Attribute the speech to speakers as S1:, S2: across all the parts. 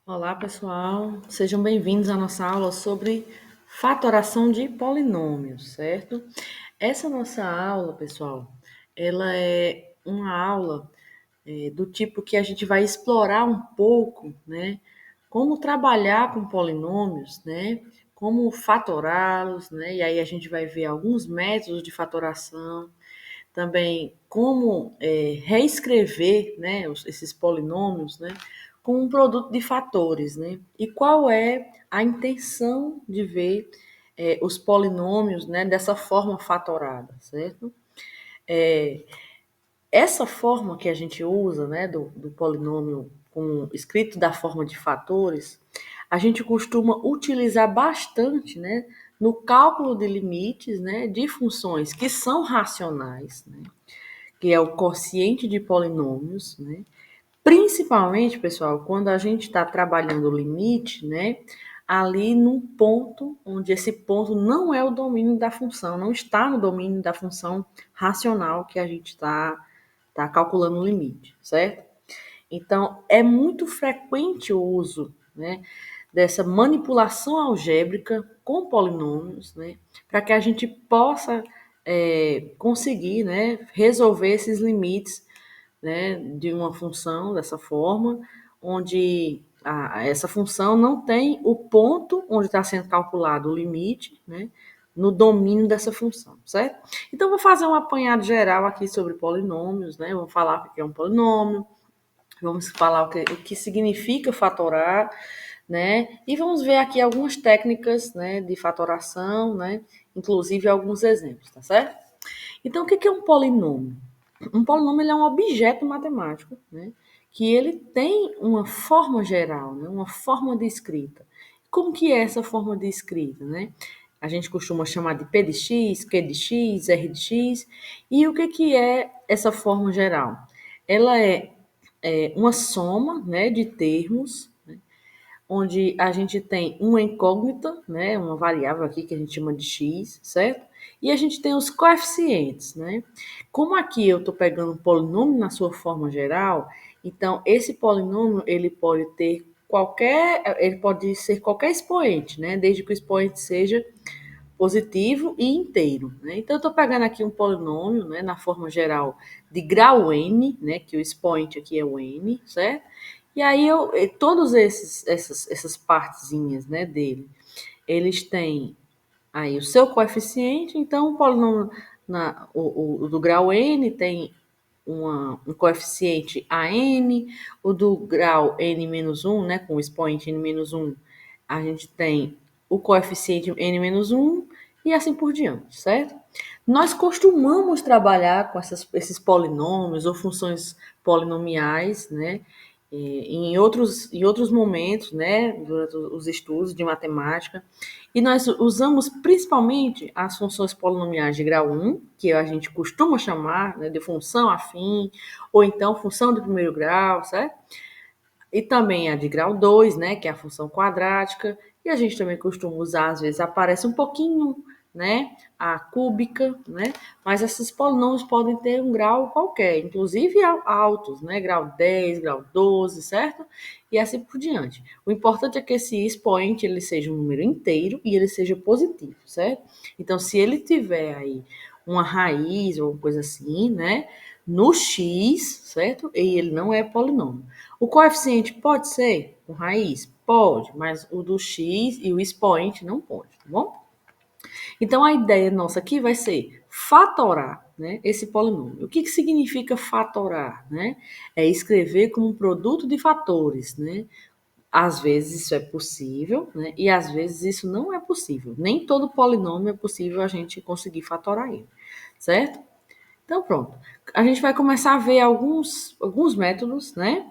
S1: Olá, pessoal. Sejam bem-vindos à nossa aula sobre fatoração de polinômios, certo? Essa nossa aula, pessoal, ela é uma aula do tipo que a gente vai explorar um pouco, né? Como trabalhar com polinômios, né? Como fatorá-los, né? E aí a gente vai ver alguns métodos de fatoração, também como reescrever, né, esses polinômios, né, com um produto de fatores, né, e qual é a intenção de ver os polinômios, né, dessa forma fatorada, certo? Essa forma que a gente usa, né, do polinômio escrito da forma de fatores, a gente costuma utilizar bastante, né, no cálculo de limites, né, de funções que são racionais, né, que é o quociente de polinômios, né? Principalmente, pessoal, quando a gente está trabalhando o limite, né? Ali num ponto onde esse ponto não é o domínio da função, não está no domínio da função racional que a gente tá calculando o limite, certo? Então, é muito frequente o uso, né, dessa manipulação algébrica com polinômios, né, para que a gente possa conseguir, né, resolver esses limites, né, de uma função dessa forma, onde essa função não tem o ponto onde está sendo calculado o limite, né, no domínio dessa função, certo? Então, vou fazer um apanhado geral aqui sobre polinômios, né? Vou falar o que é um polinômio, vamos falar o que significa fatorar, né? E vamos ver aqui algumas técnicas, né, de fatoração, né? Inclusive alguns exemplos, tá certo? Então, o que é um polinômio? Um polinômio ele é um objeto matemático, né? Que ele tem uma forma geral, né? Uma forma de escrita. Como que é essa forma de escrita, né? A gente costuma chamar de P de x, Q de x, R de x. E o que é essa forma geral? Ela é uma soma, né, de termos, né, onde a gente tem uma incógnita, né, uma variável aqui que a gente chama de x, certo? E a gente tem os coeficientes, né? Como aqui eu estou pegando um polinômio na sua forma geral, então esse polinômio ele pode ser qualquer expoente, né? Desde que o expoente seja positivo e inteiro, né? Então eu estou pegando aqui um polinômio, né, na forma geral de grau n, né, que o expoente aqui é o n, certo? E aí todos essas partezinhas, né, dele, eles têm aí o seu coeficiente. Então o polinômio o do grau n tem um coeficiente an, o do grau n-1, né, com o expoente n-1, a gente tem o coeficiente n-1 e assim por diante, certo? Nós costumamos trabalhar com esses polinômios ou funções polinomiais, né, em outros momentos, né, durante os estudos de matemática, e nós usamos principalmente as funções polinomiais de grau 1, que a gente costuma chamar, né, de função afim, ou então função de primeiro grau, certo? E também a de grau 2, né, que é a função quadrática, e a gente também costuma usar, às vezes aparece um pouquinho, né, a cúbica, né, mas esses polinômios podem ter um grau qualquer, inclusive altos, né, grau 10, grau 12, certo? E assim por diante. O importante é que esse expoente ele seja um número inteiro e ele seja positivo, certo? Então, se ele tiver aí uma raiz ou coisa assim, né, no x, certo? E ele não é polinômio. O coeficiente pode ser com raiz? Pode, mas o do x e o expoente não pode, tá bom? Então a ideia nossa aqui vai ser fatorar, né, esse polinômio. O que significa fatorar? Né? É escrever como um produto de fatores, né? Às vezes isso é possível, né? E às vezes isso não é possível. Nem todo polinômio é possível a gente conseguir fatorar ele, certo? Então pronto. A gente vai começar a ver alguns métodos, né?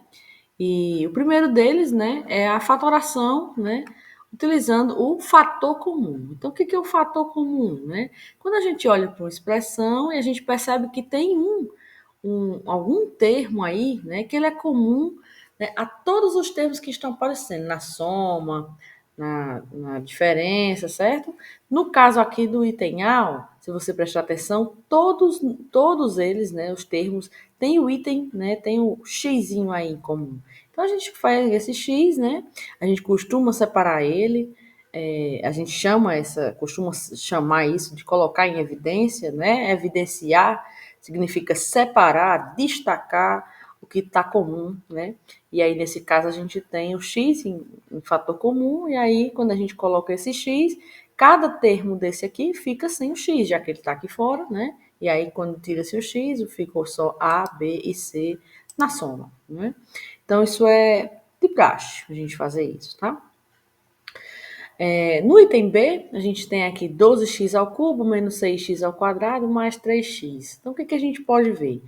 S1: E o primeiro deles, né, é a fatoração, né, utilizando o fator comum. Então, o que é o fator comum, né? Quando a gente olha para uma expressão e a gente percebe que tem algum termo aí, né, que ele é comum, né, a todos os termos que estão aparecendo na soma, na diferença, certo? No caso aqui do item A, ó, se você prestar atenção, todos eles, né, os termos, tem o item, né, tem o xzinho aí em comum. Então a gente faz esse x, né, a gente costuma separar ele, a gente costuma chamar isso de colocar em evidência, né, evidenciar significa separar, destacar o que está comum, né? E aí, nesse caso, a gente tem o x em fator comum, e aí, quando a gente coloca esse x, cada termo desse aqui fica sem o x, já que ele está aqui fora, né? E aí, quando tira-se o x, ficou só A, B e C na soma, né? Então, isso é de praxe, a gente fazer isso, tá? No item B, a gente tem aqui 12x ao cubo menos 6x ao quadrado mais 3x. Então, o que a gente pode ver?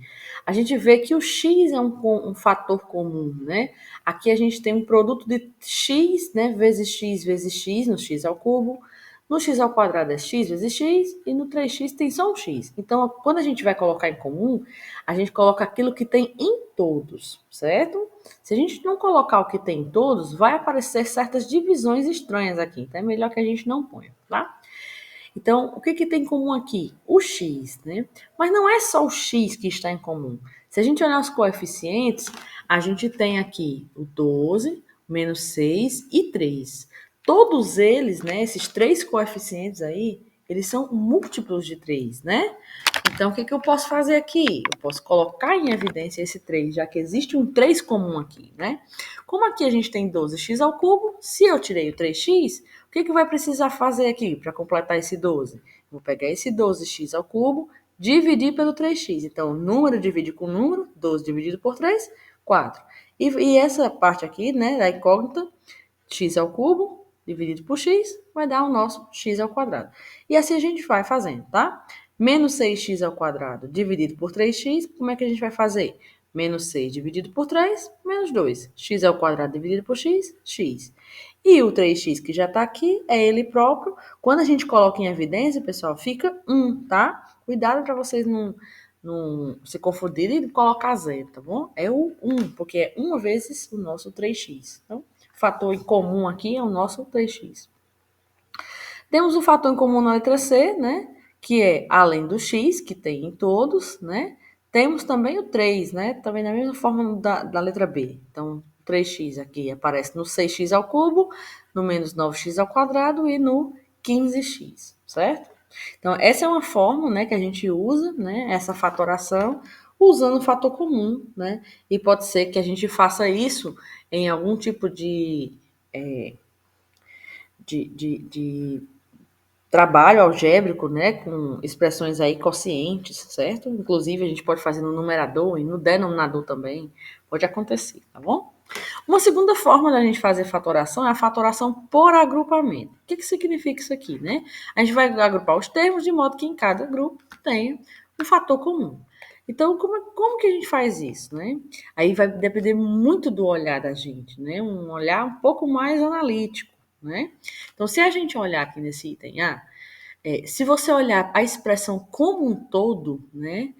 S1: A gente vê que o x é um fator comum, né? Aqui a gente tem um produto de x, né, vezes x, no x ao cubo. No x ao quadrado é x vezes x, e no 3x tem só um x. Então, quando a gente vai colocar em comum, a gente coloca aquilo que tem em todos, certo? Se a gente não colocar o que tem em todos, vai aparecer certas divisões estranhas aqui. Então é melhor que a gente não ponha, tá? Então, o que tem em comum aqui? O x, né? Mas não é só o x que está em comum. Se a gente olhar os coeficientes, a gente tem aqui o 12, menos 6 e 3. Todos eles, né, esses três coeficientes aí, eles são múltiplos de 3, né? Então, o que eu posso fazer aqui? Eu posso colocar em evidência esse 3, já que existe um 3 comum aqui, né? Como aqui a gente tem 12x ao cubo, se eu tirei o 3x, o que vai precisar fazer aqui para completar esse 12? Vou pegar esse 12x ao cubo, dividir pelo 3x. Então, número divide com número, 12 dividido por 3, 4. E essa parte aqui, né, da incógnita, x ao cubo, dividido por x, vai dar o nosso x ao quadrado. E assim a gente vai fazendo, tá? Menos 6x ao quadrado dividido por 3x, como é que a gente vai fazer? Menos 6 dividido por 3, menos 2. X ao quadrado dividido por x, x. E o 3x que já está aqui é ele próprio. Quando a gente coloca em evidência, pessoal, fica 1, tá? Cuidado para vocês não se confundirem e colocar zero, tá bom? É o 1, porque é 1 vezes o nosso 3x. Então, o fator em comum aqui é o nosso 3x. Temos o fator em comum na letra C, né? Que é além do x, que tem em todos, né? Temos também o 3, né? Também da mesma forma da letra B. Então, 3x aqui aparece no 6x ao cubo, no menos 9x ao quadrado e no 15x, certo? Então, essa é uma forma, né, que a gente usa, né, essa fatoração, usando o fator comum, né? E pode ser que a gente faça isso em algum tipo de trabalho algébrico, né, com expressões aí quocientes, certo? Inclusive, a gente pode fazer no numerador e no denominador também. Pode acontecer, tá bom? Uma segunda forma da gente fazer fatoração é a fatoração por agrupamento. O que significa isso aqui, né? A gente vai agrupar os termos de modo que em cada grupo tenha um fator comum. Então, como que a gente faz isso, né? Aí vai depender muito do olhar da gente, né? Um olhar um pouco mais analítico, né? Então, se a gente olhar aqui nesse item A, se você olhar a expressão como um todo, né?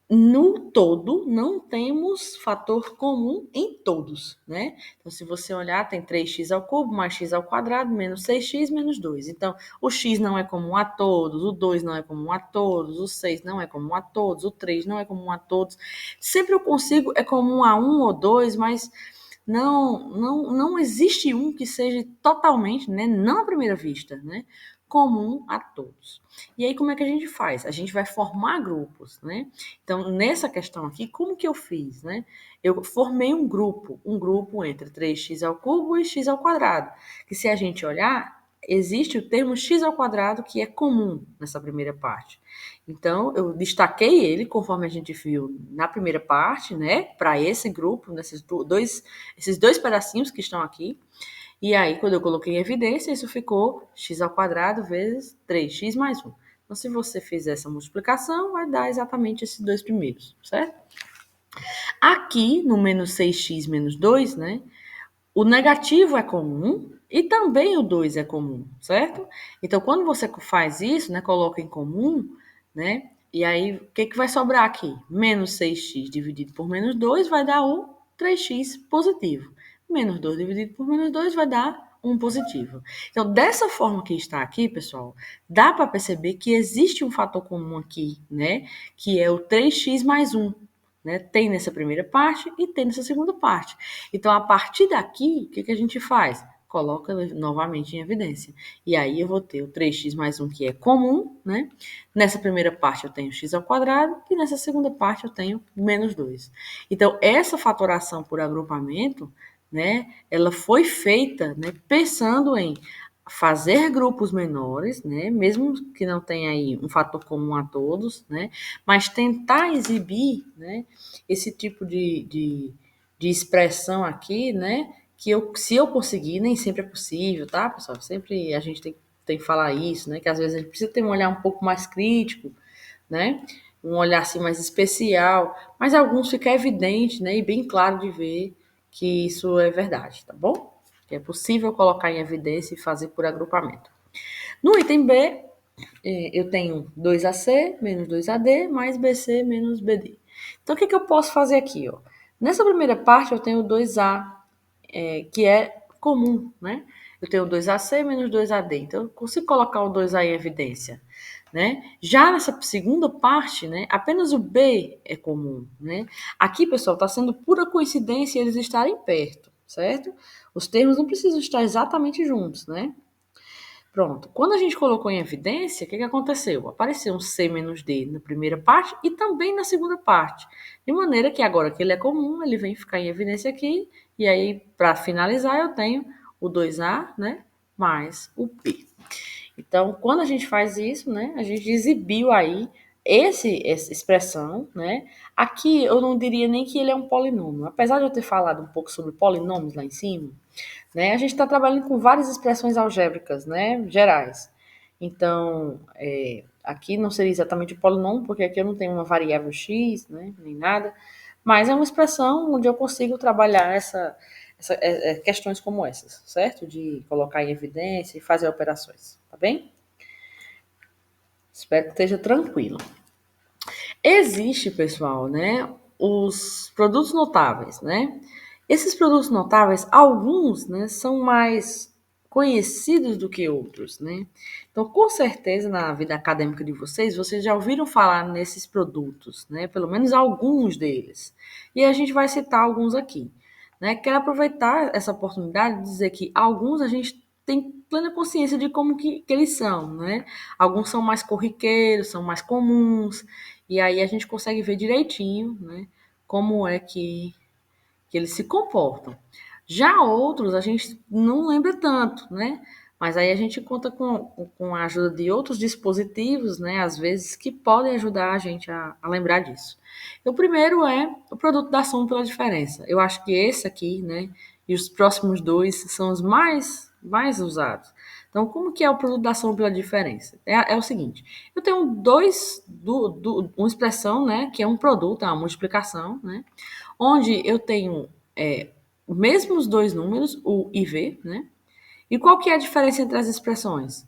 S1: No todo, não temos fator comum em todos, né? Então, se você olhar, tem 3x ao cubo mais x ao quadrado menos 6x menos 2. Então, o x não é comum a todos, o 2 não é comum a todos, o 6 não é comum a todos, o 3 não é comum a todos. Sempre eu consigo, é comum a um ou dois, mas não existe um que seja totalmente, né, não à primeira vista, né, comum a todos. E aí, como é que a gente faz? A gente vai formar grupos, né? Então, nessa questão aqui, como que eu fiz, né? Eu formei um grupo entre 3x ao cubo e x ao quadrado, que se a gente olhar, existe o termo x ao quadrado que é comum nessa primeira parte. Então, eu destaquei ele, conforme a gente viu na primeira parte, né, para esse grupo, esses dois pedacinhos que estão aqui. E aí, quando eu coloquei em evidência, isso ficou x ao quadrado vezes 3x mais 1. Então, se você fizer essa multiplicação, vai dar exatamente esses dois primeiros, certo? Aqui, no menos 6x menos 2, né, o negativo é comum e também o 2 é comum, certo? Então, quando você faz isso, né, coloca em comum, né, e aí, o que vai sobrar aqui? Menos 6x dividido por menos 2 vai dar o 3x positivo. Menos 2 dividido por menos 2 vai dar um positivo. Então, dessa forma que está aqui, pessoal, dá para perceber que existe um fator comum aqui, né? Que é o 3x mais 1. Né? Tem nessa primeira parte e tem nessa segunda parte. Então, a partir daqui, o que a gente faz? Coloca novamente em evidência. E aí eu vou ter o 3x mais 1, que é comum, né? Nessa primeira parte eu tenho x ao quadrado e nessa segunda parte eu tenho menos 2. Então, essa fatoração por agrupamento, né, ela foi feita, né, pensando em fazer grupos menores, né, mesmo que não tenha aí um fator comum a todos, né, mas tentar exibir, né, esse tipo de expressão aqui, né, que se eu conseguir, nem sempre é possível, tá, pessoal? Sempre a gente tem que falar isso, né, que às vezes a gente precisa ter um olhar um pouco mais crítico, né, um olhar assim mais especial, mas alguns fica evidente, né, e bem claro de ver que isso é verdade, tá bom? Que é possível colocar em evidência e fazer por agrupamento. No item B, eu tenho 2AC menos 2AD mais BC menos BD. Então, o que eu posso fazer aqui? Ó? Nessa primeira parte, eu tenho 2A, que é comum, né? Eu tenho 2AC menos 2AD. Então, eu consigo colocar o 2A em evidência. Né? Já nessa segunda parte, né, apenas o B é comum. Né? Aqui, pessoal, está sendo pura coincidência eles estarem perto, certo? Os termos não precisam estar exatamente juntos, né? Pronto. Quando a gente colocou em evidência, o que aconteceu? Apareceu um C menos D na primeira parte e também na segunda parte. De maneira que agora que ele é comum, ele vem ficar em evidência aqui. E aí, para finalizar, eu tenho o 2A, né, mais o P. Então, quando a gente faz isso, né, a gente exibiu aí essa expressão, né? Aqui eu não diria nem que ele é um polinômio. Apesar de eu ter falado um pouco sobre polinômios lá em cima, né, a gente está trabalhando com várias expressões algébricas, né, gerais. Então, aqui não seria exatamente o polinômio, porque aqui eu não tenho uma variável x, né, nem nada, mas é uma expressão onde eu consigo trabalhar questões como essas, certo? De colocar em evidência e fazer operações, tá bem? Espero que esteja tranquilo. Existe, pessoal, né, os produtos notáveis, né? Esses produtos notáveis, alguns, né, são mais conhecidos do que outros, né? Então, com certeza, na vida acadêmica de vocês já ouviram falar nesses produtos, né? Pelo menos alguns deles. E a gente vai citar alguns aqui, né? Quero aproveitar essa oportunidade de dizer que alguns a gente tem plena consciência de como que eles são, né? Alguns são mais corriqueiros, são mais comuns, e aí a gente consegue ver direitinho, né? Como é que eles se comportam. Já outros a gente não lembra tanto, né? Mas aí a gente conta com a ajuda de outros dispositivos, né? Às vezes que podem ajudar a gente a lembrar disso. O primeiro é o produto da soma pela diferença. Eu acho que esse aqui, né? E os próximos dois são os mais usados. Então, como que é o produto da soma pela diferença? É o seguinte, eu tenho uma expressão, né, que é um produto, é uma multiplicação, né, onde eu tenho os mesmos dois números, o e v, né, e qual que é a diferença entre as expressões?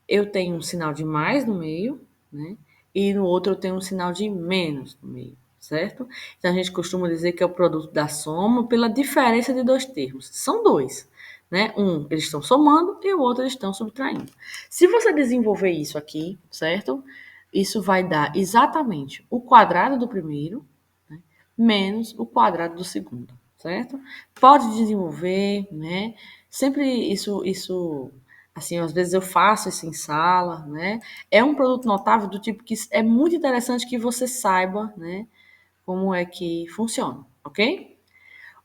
S1: Eu tenho um sinal de mais no meio, né, e no outro eu tenho um sinal de menos no meio, certo? Então, a gente costuma dizer que é o produto da soma pela diferença de dois termos. São dois, né? Um, eles estão somando e o outro eles estão subtraindo. Se você desenvolver isso aqui, certo? Isso vai dar exatamente o quadrado do primeiro, né, menos o quadrado do segundo, certo? Pode desenvolver, né? Sempre isso assim, às vezes eu faço isso em sala, né? É um produto notável do tipo que é muito interessante que você saiba, né, como é que funciona, ok?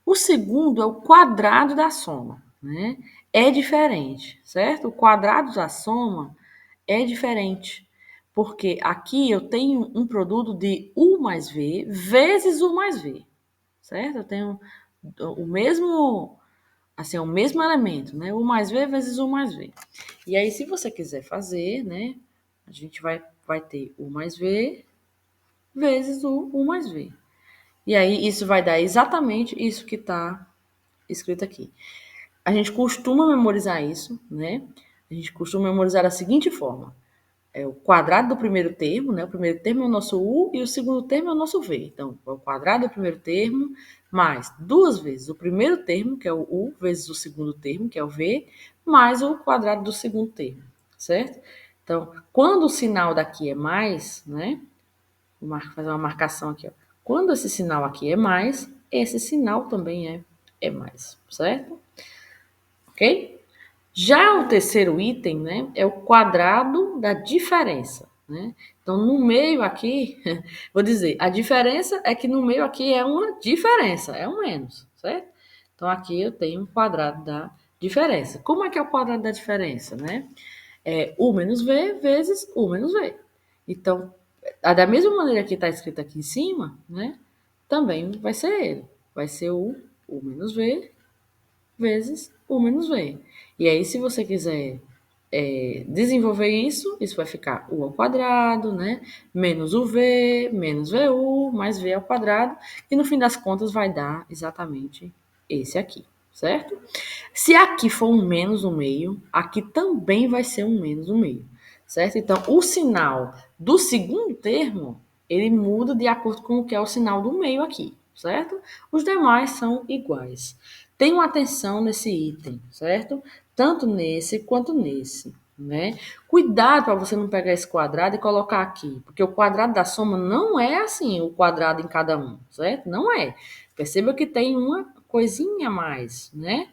S1: O segundo é o quadrado da soma, né? É diferente, certo? O quadrado da soma é diferente, porque aqui eu tenho um produto de U mais V vezes U mais V, certo? Eu tenho o mesmo, assim, o mesmo elemento, né? U mais V vezes U mais V. E aí, se você quiser fazer, né? A gente vai ter U mais V vezes U mais V. E aí, isso vai dar exatamente isso que está escrito aqui. A gente costuma memorizar isso, né? A gente costuma memorizar da seguinte forma. é o quadrado do primeiro termo, né? O primeiro termo é o nosso u e o segundo termo é o nosso v. Então, é o quadrado do primeiro termo mais duas vezes o primeiro termo, que é o u, vezes o segundo termo, que é o v, mais o quadrado do segundo termo, certo? Então, quando o sinal daqui é mais, né? Vou fazer uma marcação aqui, ó. Quando esse sinal aqui é mais, esse sinal também é mais, certo? Ok? Já o terceiro item, né, é o quadrado da diferença, né? Então, no meio aqui, vou dizer, a diferença é que no meio aqui é uma diferença, é um menos, certo? Então, aqui eu tenho o quadrado da diferença. Como é que é o quadrado da diferença, né? É u menos v vezes u menos v. Então, da mesma maneira que está escrito aqui em cima, né, também vai ser ele. Vai ser u menos v vezes u menos v. E aí, se você quiser desenvolver isso, isso vai ficar u ao quadrado, né? Menos o v, menos vu, mais v ao quadrado. E no fim das contas vai dar exatamente esse aqui, certo? Se aqui for um menos no meio, aqui também vai ser um menos no meio, certo? Então, o sinal do segundo termo, ele muda de acordo com o que é o sinal do meio aqui, certo? Os demais são iguais. Tenham atenção nesse item, certo? Tanto nesse quanto nesse, né? Cuidado para você não pegar esse quadrado e colocar aqui, porque o quadrado da soma não é assim, o quadrado em cada um, certo? Não é. Perceba que tem uma coisinha a mais, né?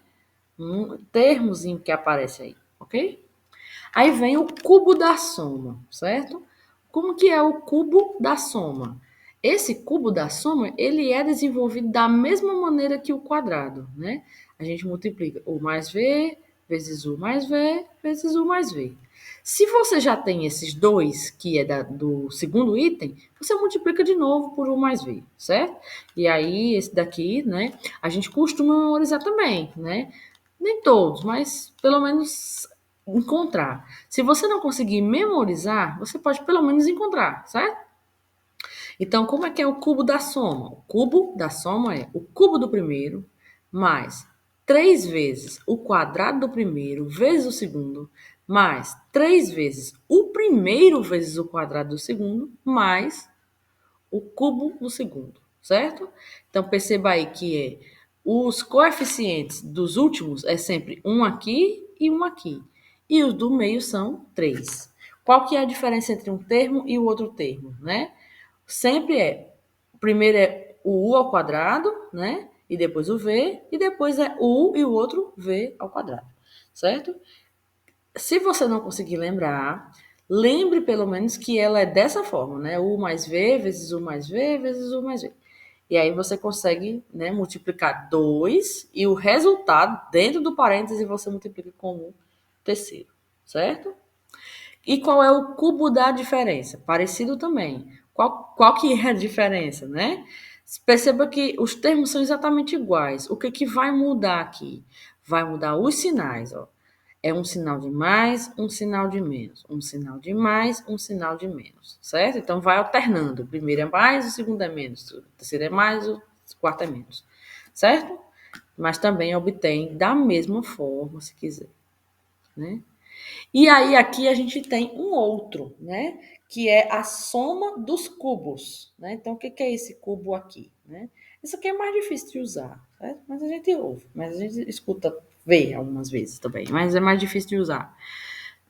S1: Um termozinho que aparece aí, ok? Aí vem o cubo da soma, certo? Como que é o cubo da soma? Esse cubo da soma, ele é desenvolvido da mesma maneira que o quadrado, né? A gente multiplica u mais v vezes u mais v vezes u mais v. Se você já tem esses dois, que é do segundo item, você multiplica de novo por u mais v, certo? E aí, esse daqui, né, a gente costuma memorizar também, né? Nem todos, mas pelo menos encontrar. Se você não conseguir memorizar, você pode pelo menos encontrar, certo? Então, como é que é o cubo da soma? O cubo da soma é o cubo do primeiro mais 3 vezes o quadrado do primeiro vezes o segundo, mais 3 vezes o primeiro vezes o quadrado do segundo, mais o cubo do segundo, certo? Então, perceba aí que os coeficientes dos últimos é sempre um aqui e um aqui. E os do meio são 3. Qual que é a diferença entre um termo e o outro termo, né? Sempre o primeiro é o u ao quadrado, né? E depois o v, e depois é u e o outro v ao quadrado, certo? Se você não conseguir lembrar, lembre pelo menos que ela é dessa forma, né? U mais V vezes U mais V vezes U mais V. E aí você consegue, né, multiplicar 2 e o resultado dentro do parêntese você multiplica com o terceiro, certo? E qual é o cubo da diferença? Parecido também. Qual que é a diferença, né? Perceba que os termos são exatamente iguais. O que, que vai mudar aqui? Vai mudar os sinais, ó. É um sinal de mais, um sinal de menos, um sinal de mais, um sinal de menos, certo? Então vai alternando. O primeiro é mais, o segundo é menos, o terceiro é mais, o quarto é menos, certo? Mas também obtém da mesma forma, se quiser, né? E aí aqui a gente tem um outro, né? Que é a soma dos cubos, né? Então o que é esse cubo aqui, né? Isso aqui é mais difícil de usar, certo? Mas a gente ouve, mas a gente escuta, vê algumas vezes também, mas é mais difícil de usar,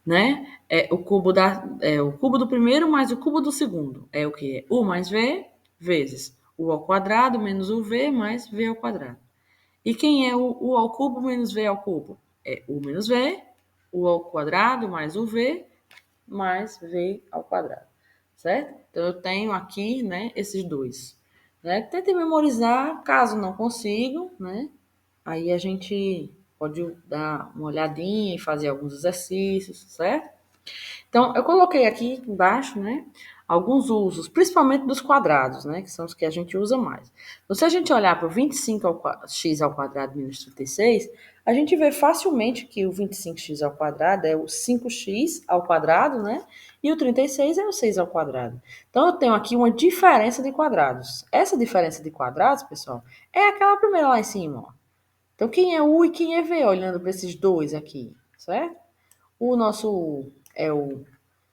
S1: né? O cubo do primeiro mais o cubo do segundo. É o que? U mais V vezes U ao quadrado menos o V mais V ao quadrado. E quem é o U ao cubo menos V ao cubo? É U menos V, U ao quadrado mais o V mais V ao quadrado, certo? Então eu tenho aqui, né, esses dois. Né? Tentem memorizar, caso não consigam, né? Aí a gente pode dar uma olhadinha e fazer alguns exercícios, certo? Então, eu coloquei aqui embaixo, né, alguns usos, principalmente dos quadrados, né, que são os que a gente usa mais. Então, se a gente olhar para o 25 x ao quadrado menos 36, a gente vê facilmente que o 25x ao quadrado é o 5x ao quadrado, né, e o 36 é o 6 ao quadrado. Então, eu tenho aqui uma diferença de quadrados. Essa diferença de quadrados, pessoal, é aquela primeira lá em cima, ó. Então, quem é U e quem é V, olhando para esses dois aqui, certo? O nosso U é o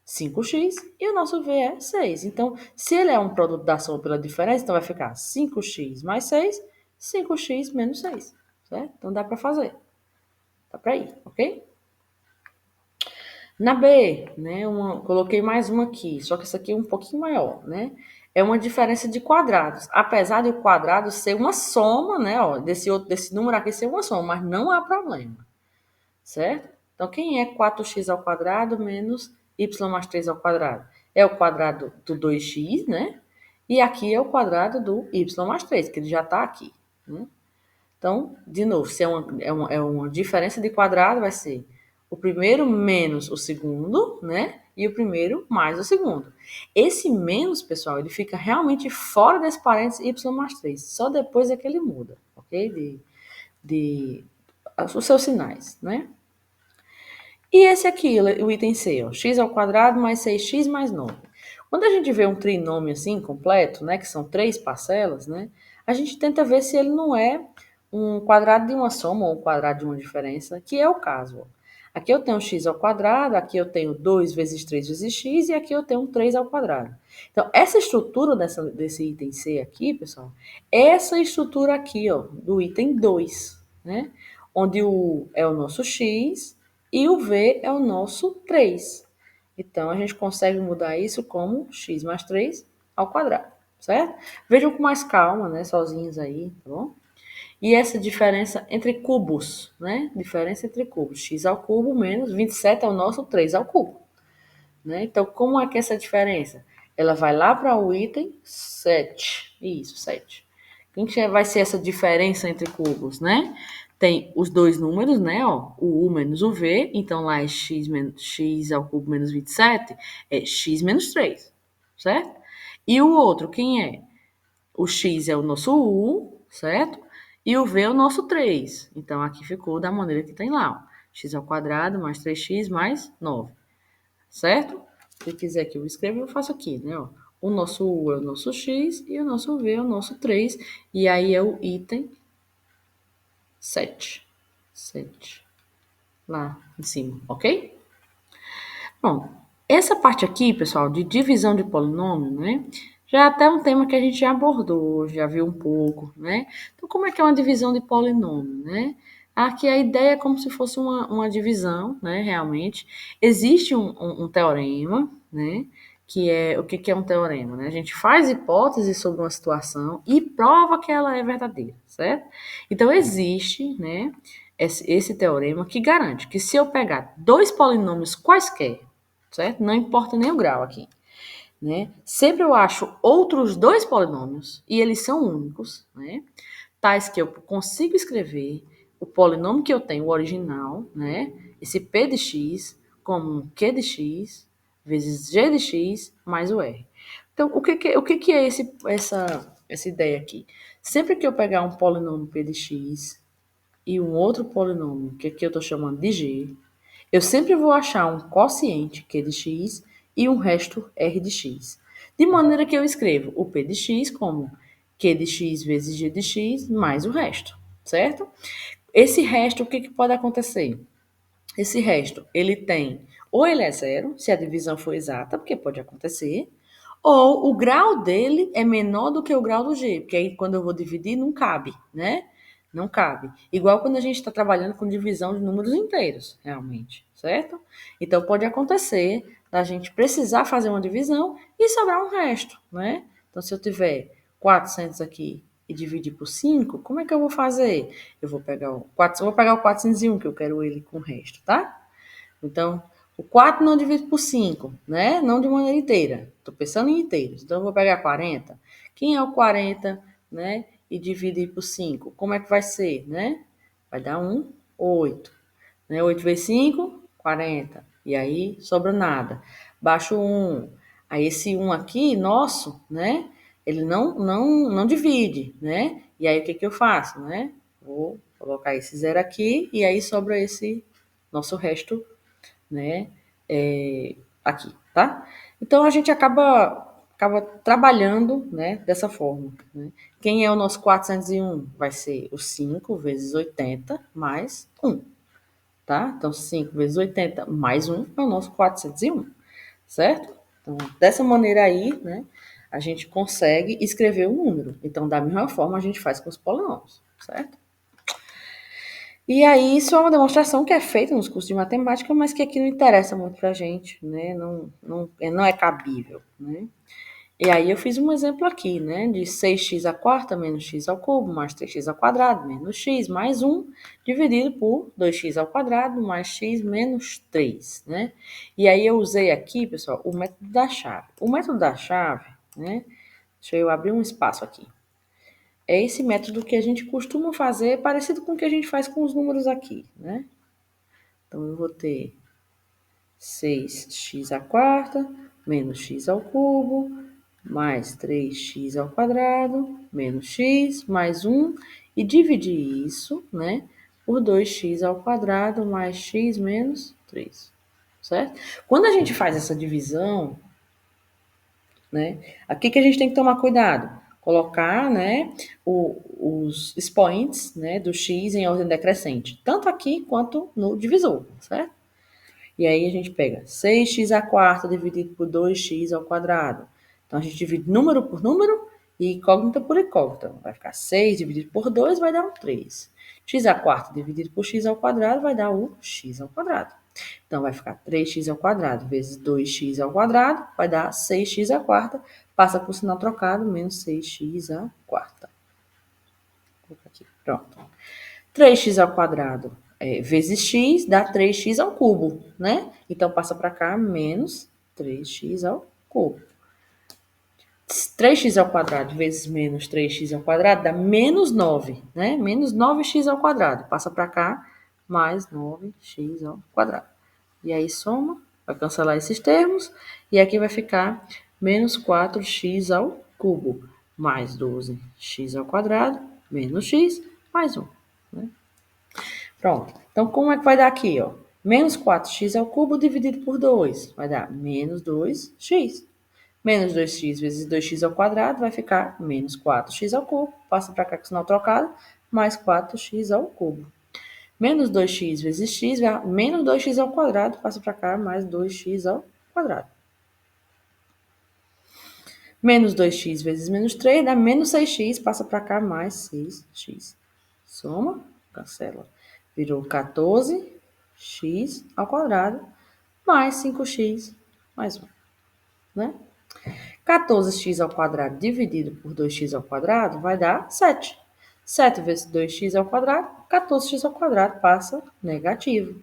S1: 5x e o nosso v é 6. Então, se ele é um produto da soma pela diferença, então vai ficar 5x mais 6, 5x menos 6, certo? Então dá para fazer. Dá para ir, ok? Na B, né, coloquei mais uma aqui, só que essa aqui é um pouquinho maior, né? É uma diferença de quadrados. Apesar de o quadrado ser uma soma, né, ó, desse número aqui ser uma soma, mas não há problema, certo? Então, quem é 4x ao quadrado menos y mais 3 ao quadrado? É o quadrado do 2x, né? E aqui é o quadrado do y mais 3, que ele já está aqui, né? Então, de novo, se é uma diferença de quadrado, vai ser o primeiro menos o segundo, né? E o primeiro mais o segundo. Esse menos, pessoal, ele fica realmente fora desse parênteses y mais 3. Só depois é que ele muda, ok? Os seus sinais, né? E esse aqui, o item C, ó, x ao quadrado mais 6x mais 9. Quando a gente vê um trinômio assim, completo, né, que são 3 parcelas, né, a gente tenta ver se ele não é um quadrado de uma soma ou um quadrado de uma diferença, que é o caso. Ó. Aqui eu tenho x ao quadrado, aqui eu tenho 2 vezes 3 vezes x, e aqui eu tenho 3 ao quadrado. Então, essa estrutura desse item C aqui, pessoal, é essa estrutura aqui, ó, do item 2, né, onde o U é o nosso x, e o V é o nosso 3. Então, a gente consegue mudar isso como x mais 3 ao quadrado, certo? Vejam com mais calma, né, sozinhos aí, tá bom? E essa diferença entre cubos, né? Diferença entre cubos. X ao cubo menos 27 é o nosso 3 ao cubo, né? Então, como é que é essa diferença? Ela vai lá para o item 7. Isso, 7. Quem que vai ser essa diferença entre cubos, né? Tem os dois números, né? Ó, o U menos o V. Então, lá é x ao cubo menos 27. É x menos 3, certo? E o outro, quem é? O x é o nosso U, certo? E o V é o nosso 3. Então, aqui ficou da maneira que tem lá. Ó. X ao quadrado mais 3x mais 9. Certo? Se quiser que eu escreva, eu faço aqui, né? Ó. O nosso U é o nosso X e o nosso V é o nosso 3. E aí é o item 7. 7. Lá em cima, ok? Bom, essa parte aqui, pessoal, de divisão de polinômio, né? Já é até um tema que a gente já abordou, já viu um pouco, né? Então, como é que é uma divisão de polinômio, né? Aqui a ideia é como se fosse uma divisão, né? Realmente. Existe um teorema, né? Que é, o que é um teorema, né? A gente faz hipóteses sobre uma situação e prova que ela é verdadeira, certo? Então, existe, né? Esse teorema que garante que se eu pegar dois polinômios quaisquer, certo? Não importa nem o grau aqui, né? Sempre eu acho outros dois polinômios e eles são únicos, né? Tais que eu consigo escrever o polinômio que eu tenho, o original, né? Esse p de x como um q de x vezes g de x mais o r. Então, o que é essa ideia aqui? Sempre que eu pegar um polinômio p de x e um outro polinômio, que aqui eu estou chamando de g, eu sempre vou achar um quociente q de x e um resto r de x. De maneira que eu escrevo o p de x como q de x vezes g de x mais o resto, certo? Esse resto, o que pode acontecer? Esse resto, ele tem, ou ele é zero, se a divisão for exata, porque pode acontecer, ou o grau dele é menor do que o grau do G, porque aí quando eu vou dividir não cabe, né? Não cabe. Igual quando a gente está trabalhando com divisão de números inteiros, realmente, certo? Então pode acontecer da gente precisar fazer uma divisão e sobrar um resto, né? Então se eu tiver 400 aqui e dividir por 5, como é que eu vou fazer? Eu vou pegar o 401, que eu quero ele com o resto, tá? Então, o 4 não divide por 5, né? Não de maneira inteira. Estou pensando em inteiros. Então, eu vou pegar 40. Quem é o 40, né? E dividir por 5. Como é que vai ser, né? Vai dar 8. Né? 8 vezes 5, 40. E aí, sobra nada. Baixo 1. Aí, esse 1 aqui, nosso, né? Ele não divide, né? E aí, o que eu faço, né? Vou colocar esse zero aqui e aí sobra esse nosso resto, né? Aqui, tá? Então a gente acaba trabalhando, né? Dessa forma. Né? Quem é o nosso 401? Vai ser o 5 vezes 80 mais 1, tá? Então 5 vezes 80 mais 1 é o nosso 401. certo? Então, dessa maneira aí, né, a gente consegue escrever um número. Então, da mesma forma, a gente faz com os polinômios, certo? E aí, isso é uma demonstração que é feita nos cursos de matemática, mas que aqui não interessa muito para a gente, né? Não é cabível, né? E aí eu fiz um exemplo aqui, né? De 6x à quarta menos x ao cubo mais 3x ao quadrado menos x mais 1 dividido por 2x ao quadrado mais x menos 3, né? E aí eu usei aqui, pessoal, o método da chave. O método da chave, né? Deixa eu abrir um espaço aqui. É esse método que a gente costuma fazer, parecido com o que a gente faz com os números aqui, né? Então, eu vou ter 6x à quarta menos x ao cubo mais 3x ao quadrado menos x mais 1 e dividir isso, né, por 2x ao quadrado mais x menos 3, certo? Quando a gente faz essa divisão, né, aqui que a gente tem que tomar cuidado, colocar, né, os expoentes, né, do x em ordem decrescente, tanto aqui quanto no divisor, certo? E aí a gente pega 6x à quarta dividido por 2x ao quadrado. Então a gente divide número por número e incógnita por incógnita. Vai ficar 6 dividido por 2 vai dar um 3. X à quarta dividido por x ao quadrado vai dar o x ao quadrado. Então vai ficar 3x ao quadrado vezes 2x ao quadrado vai dar 6x à quarta. Passa por sinal trocado, menos 6x à quarta. Vou colocar aqui, pronto. 3x ao quadrado vezes x dá 3x ao cubo, né? Então, passa para cá, menos 3x ao cubo. 3x ao quadrado vezes menos 3x ao quadrado dá menos 9, né? Menos 9x ao quadrado. Passa para cá, mais 9x ao quadrado. E aí, soma, vai cancelar esses termos. E aqui vai ficar menos 4x ao cubo, mais 12x ao quadrado, menos x, mais 1, né? Pronto. Então, como é que vai dar aqui, ó? Menos 4x ao cubo dividido por 2. Vai dar menos 2x. Menos 2x vezes 2x ao quadrado vai ficar menos 4x ao cubo. Passa para cá com o sinal trocado. Mais 4x ao cubo. Menos 2x vezes x vai menos 2x ao quadrado. Passa para cá, mais 2x ao quadrado. Menos 2x vezes menos 3 dá menos 6x. Passa para cá, mais 6x. Soma, cancela. Virou 14x ao quadrado mais 5x mais 1, né? 14x ao quadrado dividido por 2x ao quadrado vai dar 7. 7 vezes 2x ao quadrado, 14x ao quadrado passa negativo.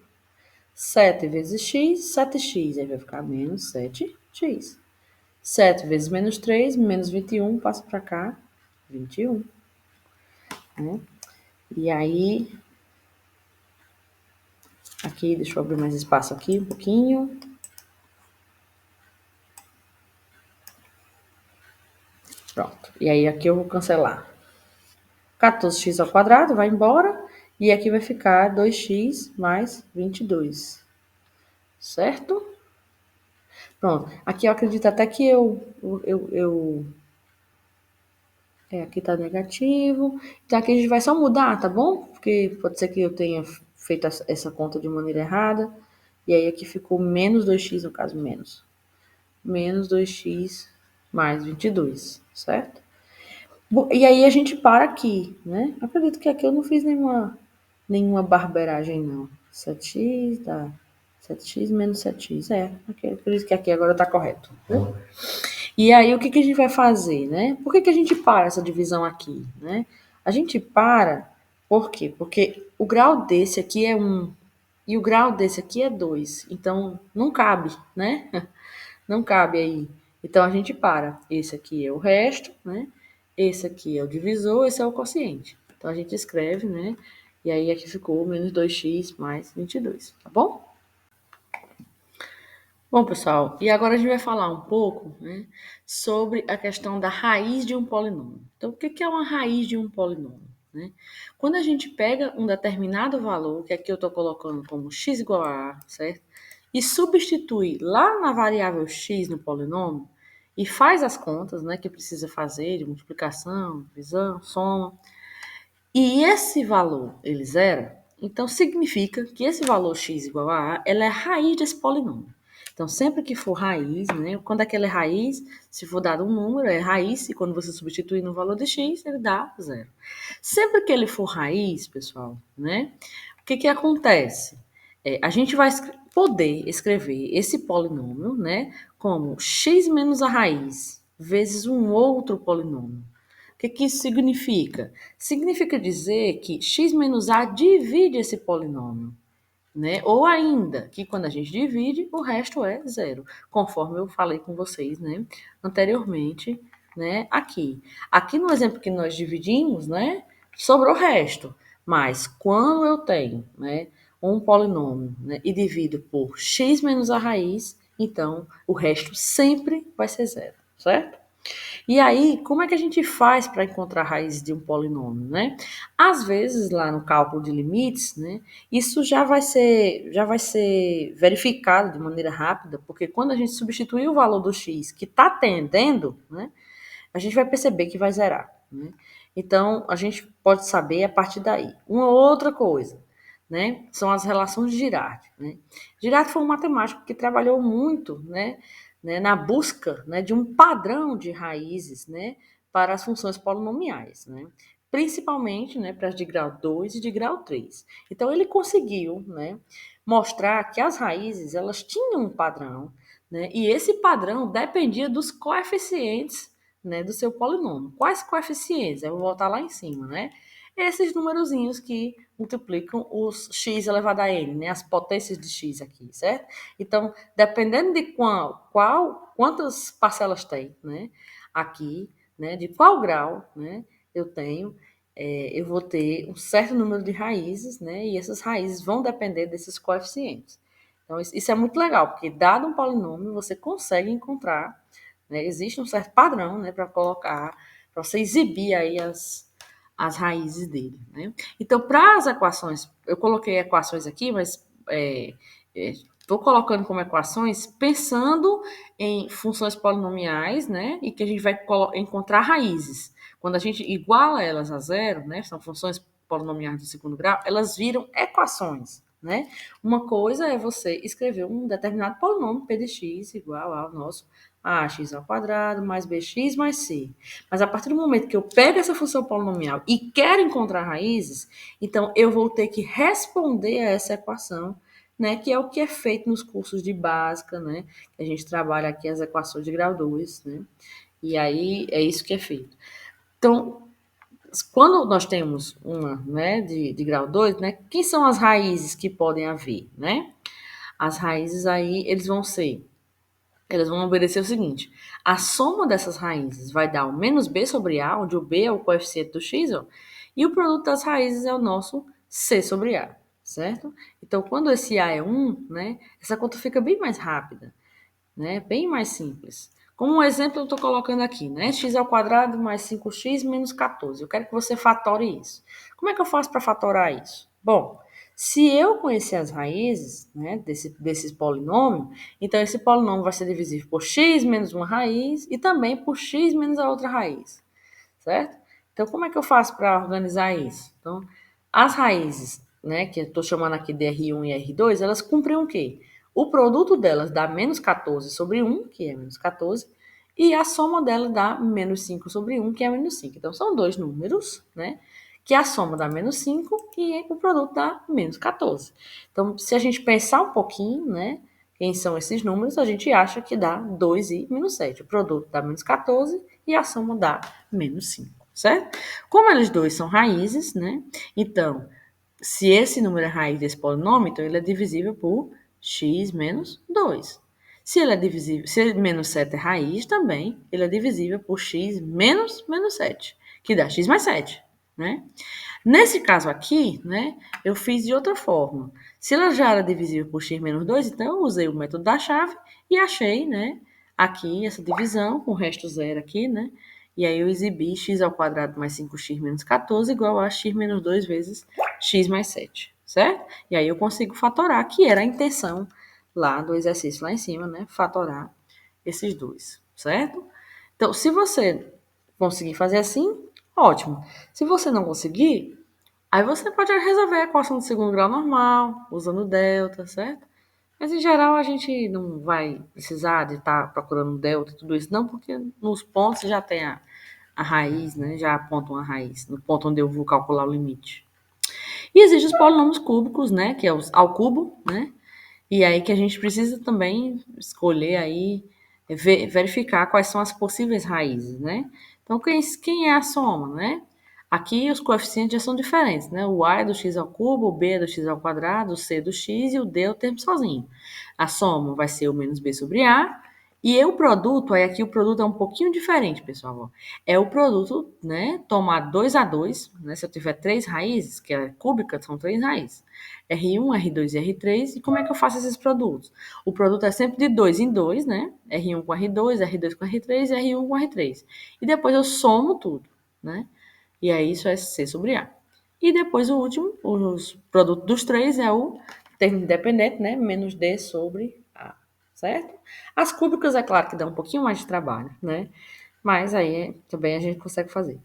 S1: 7 vezes x, 7x, aí vai ficar menos 7x. 7 vezes menos 3, menos 21, passa para cá, 21. Né? E aí, aqui, deixa eu abrir mais espaço aqui um pouquinho. Pronto. E aí aqui eu vou cancelar. 14x ao quadrado vai embora. E aqui vai ficar 2x mais 22. Certo? Pronto. Aqui eu acredito até que aqui tá negativo. Então aqui a gente vai só mudar, tá bom? Porque pode ser que eu tenha feito essa conta de maneira errada. E aí aqui ficou menos 2x, no caso, menos. Menos 2x mais 22, certo? E aí a gente para aqui, né? Acredito que aqui eu não fiz nenhuma barberagem, não. 7x dá 7x menos 7x. Acredito que aqui agora tá correto. Né? E aí o que a gente vai fazer, né? Por que a gente para essa divisão aqui, né? A gente para, por quê? Porque o grau desse aqui é 1 e o grau desse aqui é 2. Então não cabe, né? Não cabe aí. Então a gente para. Esse aqui é o resto, né? Esse aqui é o divisor, esse é o quociente. Então a gente escreve, né? E aí aqui ficou menos 2x mais 22, tá bom? Bom, pessoal, e agora a gente vai falar um pouco, né, sobre a questão da raiz de um polinômio. Então, o que é uma raiz de um polinômio? Né? Quando a gente pega um determinado valor, que aqui eu estou colocando como x igual a a, certo? E substitui lá na variável x no polinômio e faz as contas, né, que precisa fazer de multiplicação, divisão, soma, e esse valor ele zera, então significa que esse valor x igual a ela é a raiz desse polinômio. Então, sempre que for raiz, né? Quando aquela é raiz, se for dado um número, é raiz, e quando você substituir no valor de x, ele dá zero. Sempre que ele for raiz, pessoal, né? O que acontece? A gente vai poder escrever esse polinômio, né? Como x menos a raiz vezes um outro polinômio. O que isso significa? Significa dizer que x menos a divide esse polinômio. Né? Ou ainda, que quando a gente divide, o resto é zero, conforme eu falei com vocês, né, anteriormente, né, aqui. Aqui no exemplo que nós dividimos, né, sobrou o resto, mas quando eu tenho, né, um polinômio, né, e divido por x menos a raiz, então o resto sempre vai ser zero, certo? E aí, como é que a gente faz para encontrar a raiz de um polinômio, né? Às vezes, lá no cálculo de limites, né, isso já vai ser verificado de maneira rápida, porque quando a gente substituir o valor do x que está tendendo, né, a gente vai perceber que vai zerar, né? Então, a gente pode saber a partir daí. Uma outra coisa, né, são as relações de Girard, né? Girard foi um matemático que trabalhou muito, né, na busca, né, de um padrão de raízes, né, para as funções polinomiais, né? Principalmente, né, para as de grau 2 e de grau 3. Então, ele conseguiu, né, mostrar que as raízes, elas tinham um padrão, né, e esse padrão dependia dos coeficientes, né, do seu polinômio. Quais coeficientes? Eu vou voltar lá em cima, né? Esses numerozinhos que multiplicam os x elevado a n, né? As potências de x aqui, certo? Então, dependendo de quantas parcelas tem, né? Aqui, né? De qual grau, né? Eu tenho, eu vou ter um certo número de raízes, né? E essas raízes vão depender desses coeficientes. Então, isso é muito legal, porque dado um polinômio, você consegue encontrar, né? Existe um certo padrão, né, para colocar, para você exibir aí as raízes dele, né? Então, para as equações, eu coloquei equações aqui, mas estou colocando como equações pensando em funções polinomiais, né? E que a gente vai encontrar raízes. Quando a gente iguala elas a zero, né? São funções polinomiais do segundo grau, elas viram equações, né? Uma coisa é você escrever um determinado polinômio p de x igual ao nosso ax ao quadrado mais bx mais c. Mas a partir do momento que eu pego essa função polinomial e quero encontrar raízes, então eu vou ter que responder a essa equação, né, que é o que é feito nos cursos de básica, né, que a gente trabalha aqui as equações de grau 2, né, e aí é isso que é feito. Então, quando nós temos uma, né, de grau 2, né, quem são as raízes que podem haver, né? As raízes aí, elas vão obedecer o seguinte: a soma dessas raízes vai dar o menos b sobre a, onde o b é o coeficiente do x, ó, e o produto das raízes é o nosso c sobre a, certo? Então, quando esse a é 1, né, essa conta fica bem mais rápida, né, bem mais simples. Como um exemplo, eu estou colocando aqui, né, x ao quadrado mais 5x menos 14. Eu quero que você fatore isso. Como é que eu faço para fatorar isso? Bom, se eu conhecer as raízes, né, desses polinômios, então esse polinômio vai ser divisível por x menos uma raiz e também por x menos a outra raiz, certo? Então, como é que eu faço para organizar isso? Então, as raízes, né, que eu estou chamando aqui de R1 e R2, elas cumprem o quê? O produto delas dá menos 14 sobre 1, que é menos 14, e a soma delas dá menos 5 sobre 1, que é menos 5. Então, são dois números, né? Que a soma dá menos 5 e o produto dá menos 14. Então, se a gente pensar um pouquinho, né? Quem são esses números, a gente acha que dá 2 e menos 7. O produto dá menos 14 e a soma dá menos 5, certo? Como eles dois são raízes, né? Então, se esse número é raiz desse polinômio, então ele é divisível por x menos 2. Se ele é divisível, se menos 7 é raiz também, ele é divisível por x menos menos 7, que dá x mais 7, né? Nesse caso aqui, né, eu fiz de outra forma. Se ela já era divisível por x menos 2, então eu usei o método da chave e achei, né, aqui essa divisão com o resto zero aqui, né? E aí eu exibi x ao quadrado mais 5x menos 14 igual a x menos 2 vezes x mais 7, certo? E aí eu consigo fatorar, que era a intenção lá do exercício lá em cima, né? Fatorar esses dois, certo? Então, se você conseguir fazer assim, ótimo. Se você não conseguir, aí você pode resolver a equação do segundo grau normal, usando delta, certo? Mas, em geral, a gente não vai precisar de estar procurando um delta e tudo isso, não, porque nos pontos já tem a raiz, né? Já aponta uma raiz, no ponto onde eu vou calcular o limite. E existem os polinômios cúbicos, né? Que é os ao cubo, né? E aí que a gente precisa também escolher aí, verificar quais são as possíveis raízes, né? Então, quem é a soma, né? Aqui os coeficientes já são diferentes, né? O A é do x ao cubo, o B é do x ao quadrado, o C é do x e o D é o termo sozinho. A soma vai ser o menos B sobre A. E o produto, aí aqui o produto é um pouquinho diferente, pessoal. É o produto, né? Tomar 2 a 2, né? Se eu tiver três raízes, que é cúbica, são três raízes. R1, R2 e R3. E como é que eu faço esses produtos? O produto é sempre de 2 em 2, né? R1 com R2, R2 com R3 e R1 com R3. E depois eu somo tudo, né? E aí isso é C sobre A. E depois o último, os produtos dos três é o termo independente, né? Menos D sobre A, certo? As cúbicas, é claro que dá um pouquinho mais de trabalho, né? Mas aí também a gente consegue fazer.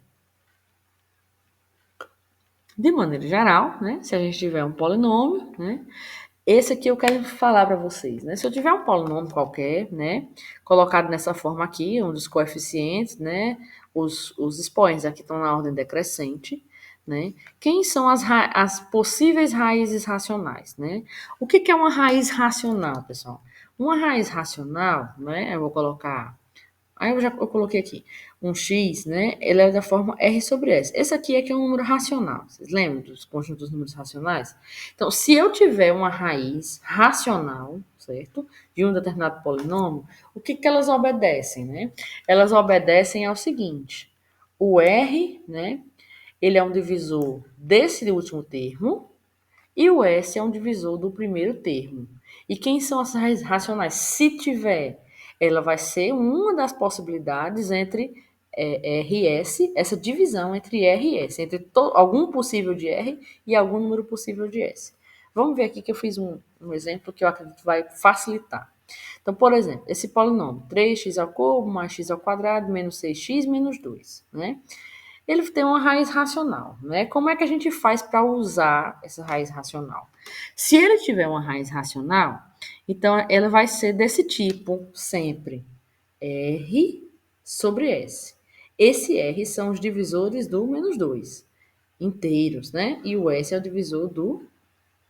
S1: De maneira geral, né? Se a gente tiver um polinômio, né? Esse aqui eu quero falar para vocês, né? Se eu tiver um polinômio qualquer, né? Colocado nessa forma aqui, um dos coeficientes, né? Os expoentes aqui estão na ordem decrescente, né? Quem são as possíveis raízes racionais, né? O que é uma raiz racional, pessoal? Uma raiz racional, né? Eu vou colocar. Aí eu coloquei aqui um x, né? Ele é da forma R sobre S. Esse aqui é que é um número racional. Vocês lembram dos conjuntos dos números racionais? Então, se eu tiver uma raiz racional, certo? De um determinado polinômio, o que elas obedecem, né? Elas obedecem ao seguinte: o R, né? Ele é um divisor desse último termo, e o S é um divisor do primeiro termo. E quem são as raízes racionais? Se tiver, ela vai ser uma das possibilidades entre R e S, essa divisão entre R e S, entre algum possível de R e algum número possível de S. Vamos ver aqui que eu fiz um exemplo que eu acredito vai facilitar. Então, por exemplo, esse polinômio, 3x ao cubo mais x ao quadrado menos 6x menos 2, né? Ele tem uma raiz racional, né? Como é que a gente faz para usar essa raiz racional? Se ele tiver uma raiz racional, então ela vai ser desse tipo sempre. R sobre S. Esse R são os divisores do menos 2, inteiros, né? E o S é o divisor do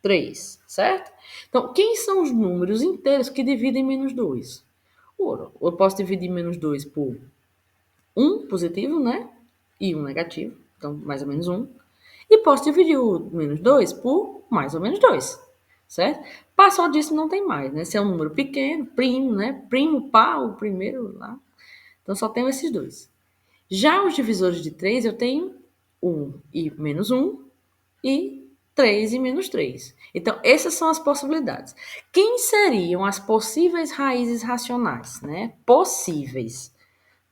S1: 3, certo? Então, quem são os números inteiros que dividem menos 2? Eu posso dividir menos 2 por um positivo, né? E um negativo, então mais ou menos um. E posso dividir o menos 2 por mais ou menos 2, certo? Passou disso não tem mais, né? Se é um número pequeno, primo, né? Primo, par, o primeiro lá. Então só tenho esses dois. Já os divisores de 3 eu tenho 1 e menos 1 e 3 e menos 3. Então, essas são as possibilidades. Quem seriam as possíveis raízes racionais, né? Possíveis,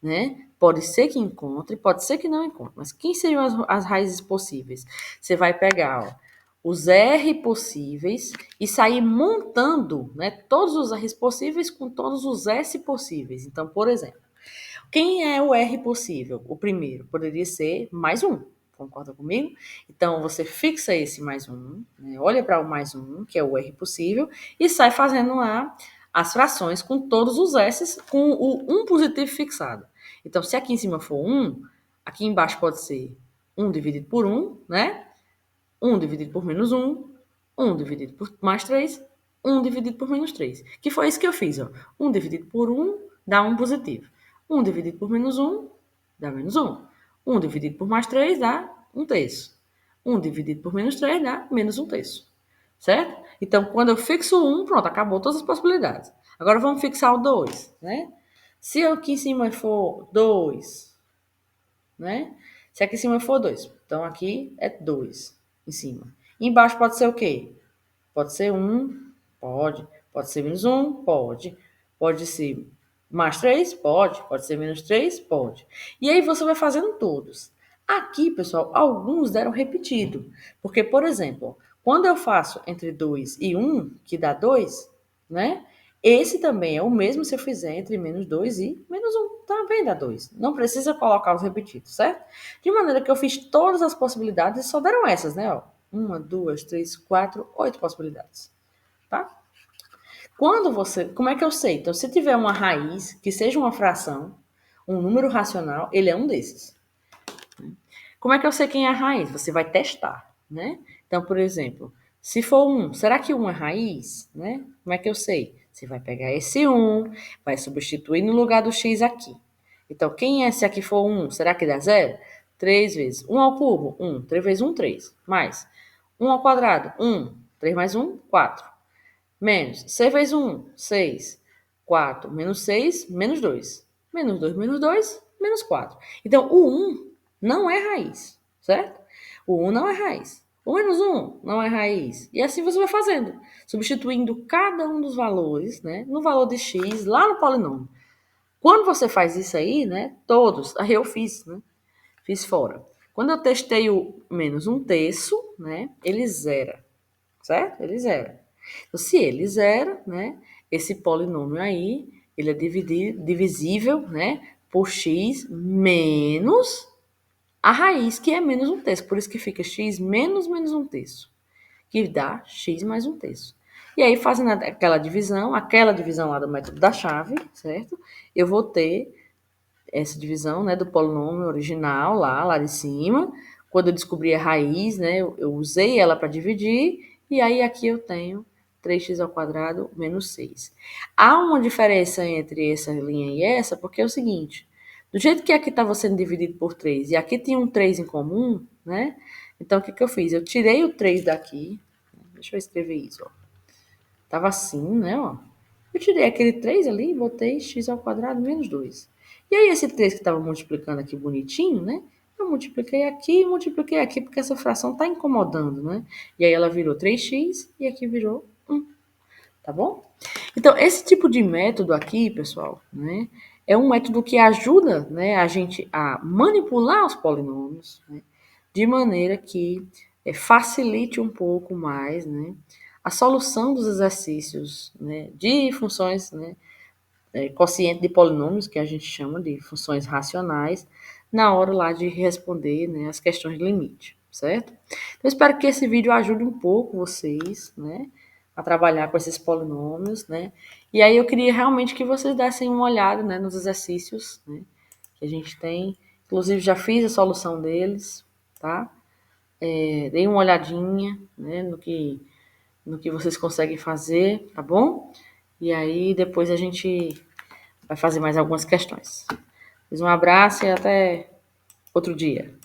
S1: né? Pode ser que encontre, pode ser que não encontre, mas quem seriam as raízes possíveis? Você vai pegar os R possíveis e sair montando, né, todos os R possíveis com todos os S possíveis. Então, por exemplo, quem é o R possível? O primeiro poderia ser mais um. Concorda comigo? Então, você fixa esse mais um, né? Olha para o mais um, que é o R possível, e sai fazendo lá as frações com todos os S's, com o 1 positivo fixado. Então, se aqui em cima for 1, aqui embaixo pode ser 1 dividido por 1, né? 1 dividido por menos 1, 1 dividido por mais 3, 1 dividido por menos 3. Que foi isso que eu fiz, ó. 1 dividido por 1 dá 1 positivo. 1 dividido por menos 1 dá menos 1. 1 dividido por mais 3 dá 1 terço. 1 dividido por menos 3 dá menos 1 terço. Certo? Então, quando eu fixo 1, pronto, acabou todas as possibilidades. Agora vamos fixar o 2, né? Se aqui em cima for 2, né? Se aqui em cima for 2, então aqui é 2 em cima. E embaixo pode ser o quê? Pode ser 1, pode. Pode ser menos 1, pode. Pode ser mais 3, pode. Pode ser menos 3, pode. E aí você vai fazendo todos. Aqui, pessoal, alguns deram repetido. Porque, por exemplo, quando eu faço entre 2 e 1, que dá 2, né? Esse também é o mesmo se eu fizer entre menos 2 e menos 1. Também dá 2. Não precisa colocar os repetidos, certo? De maneira que eu fiz todas as possibilidades e só deram essas, né? Ó. 1, 2, 3, 4, 8 possibilidades. Tá? Como é que eu sei? Então, se tiver uma raiz que seja uma fração, um número racional, ele é um desses. Como é que eu sei quem é a raiz? Você vai testar, né? Então, por exemplo, se for um, será que um é raiz, né? Como é que eu sei? Você vai pegar esse um, vai substituir no lugar do x aqui. Então, quem é se aqui for um? Será que dá zero? 3 vezes 1 ao cubo, 1. 3 vezes 1, 3. Mais 1 ao quadrado, 1. 3 mais 1, 4. Menos 6 vezes 1, 6. 4 menos 6, menos 2. Menos 2 menos 2, menos 4. Então, o 1 não é raiz, certo? O 1 não é raiz. O menos 1 não é raiz. E assim você vai fazendo, substituindo cada um dos valores, né, no valor de x lá no polinômio. Quando você faz isso aí, né, todos, aí eu fiz, né, fiz fora. Quando eu testei o menos um terço, né, ele zera, certo? Ele zera. Então, se ele zera, né, esse polinômio aí, ele é divisível, né, por x menos a raiz, que é menos um terço. Por isso que fica x menos menos um terço, que dá x mais um terço. E aí, fazendo aquela divisão lá do método da chave, certo? Eu vou ter essa divisão, né, do polinômio original lá de cima. Quando eu descobri a raiz, né, eu usei ela para dividir, e aí aqui eu tenho 3x ao quadrado menos 6. Há uma diferença entre essa linha e essa, porque é o seguinte, do jeito que aqui estava sendo dividido por 3, e aqui tinha um 3 em comum, né, então o que eu fiz? Eu tirei o 3 daqui, deixa eu escrever isso, ó. Tava assim, né, ó. Eu tirei aquele 3 ali e botei x ao quadrado menos 2. E aí esse 3 que estava multiplicando aqui bonitinho, né? Eu multipliquei aqui e multipliquei aqui, porque essa fração está incomodando, né? E aí ela virou 3x e aqui virou 1, tá bom? Então, esse tipo de método aqui, pessoal, né? É um método que ajuda, né, a gente a manipular os polinômios, né, de maneira que facilite um pouco mais, né, a solução dos exercícios, né, de funções, né, quociente de polinômios, que a gente chama de funções racionais, na hora lá de responder, né, as questões de limite, certo? Então, eu espero que esse vídeo ajude um pouco vocês, né, a trabalhar com esses polinômios, né? E aí eu queria realmente que vocês dessem uma olhada, né, nos exercícios, né, que a gente tem. Inclusive, já fiz a solução deles, tá? Dei uma olhadinha, né, no que vocês conseguem fazer, tá bom? E aí depois a gente vai fazer mais algumas questões. Um abraço e até outro dia.